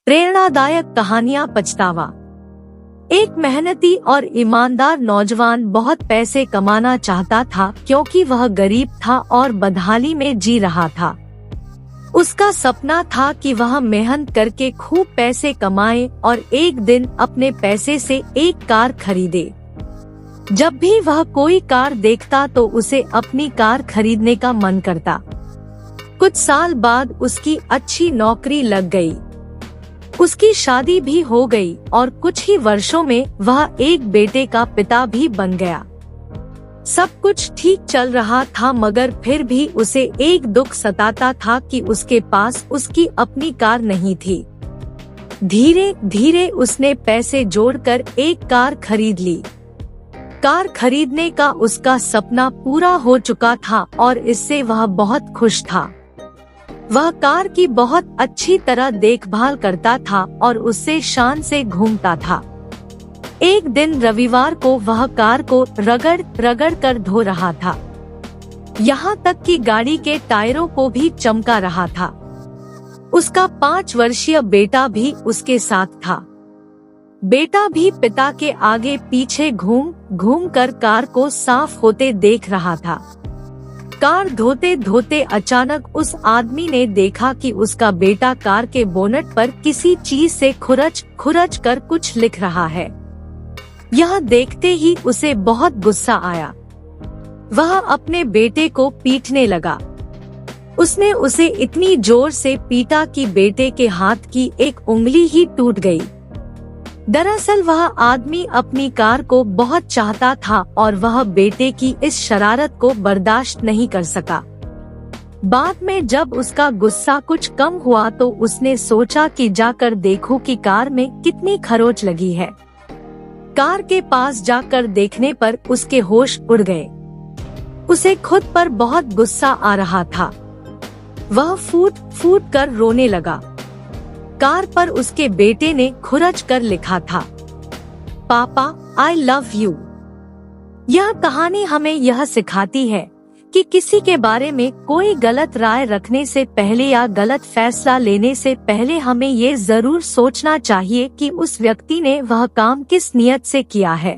प्रेरणादायक कहानियां। पछतावा। एक मेहनती और ईमानदार नौजवान बहुत पैसे कमाना चाहता था क्योंकि वह गरीब था और बदहाली में जी रहा था। उसका सपना था कि वह मेहनत करके खूब पैसे कमाए और एक दिन अपने पैसे से एक कार खरीदे। जब भी वह कोई कार देखता तो उसे अपनी कार खरीदने का मन करता। कुछ साल बाद उसकी अच्छी नौकरी लग गई, उसकी शादी भी हो गई और कुछ ही वर्षों में वह एक बेटे का पिता भी बन गया। सब कुछ ठीक चल रहा था, मगर फिर भी उसे एक दुख सताता था कि उसके पास उसकी अपनी कार नहीं थी। धीरे धीरे उसने पैसे जोड़कर एक कार खरीद ली। कार खरीदने का उसका सपना पूरा हो चुका था और इससे वह बहुत खुश था। वह कार की बहुत अच्छी तरह देखभाल करता था और उससे शान से घूमता था। एक दिन रविवार को वह कार को रगड़ रगड़ कर धो रहा था, यहाँ तक कि गाड़ी के टायरों को भी चमका रहा था। उसका 5 वर्षीय बेटा भी उसके साथ था। बेटा भी पिता के आगे पीछे घूम घूम कर कार को साफ होते देख रहा था। कार धोते धोते अचानक उस आदमी ने देखा कि उसका बेटा कार के बोनट पर किसी चीज से खुरच खुरच कर कुछ लिख रहा है। यह देखते ही उसे बहुत गुस्सा आया। वह अपने बेटे को पीटने लगा। उसने उसे इतनी जोर से पीटा कि बेटे के हाथ की एक उंगली ही टूट गई। दरअसल वह आदमी अपनी कार को बहुत चाहता था और वह बेटे की इस शरारत को बर्दाश्त नहीं कर सका। बाद में जब उसका गुस्सा कुछ कम हुआ तो उसने सोचा कि जाकर देखूं कि कार में कितनी खरोंच लगी है। कार के पास जाकर देखने पर उसके होश उड़ गए। उसे खुद पर बहुत गुस्सा आ रहा था। वह फूट फूट कर रोने लगा। कार पर उसके बेटे ने खुरच कर लिखा था, पापा आई लव यू। यह कहानी हमें यह सिखाती है कि किसी के बारे में कोई गलत राय रखने से पहले या गलत फैसला लेने से पहले हमें ये जरूर सोचना चाहिए कि उस व्यक्ति ने वह काम किस नियत से किया है।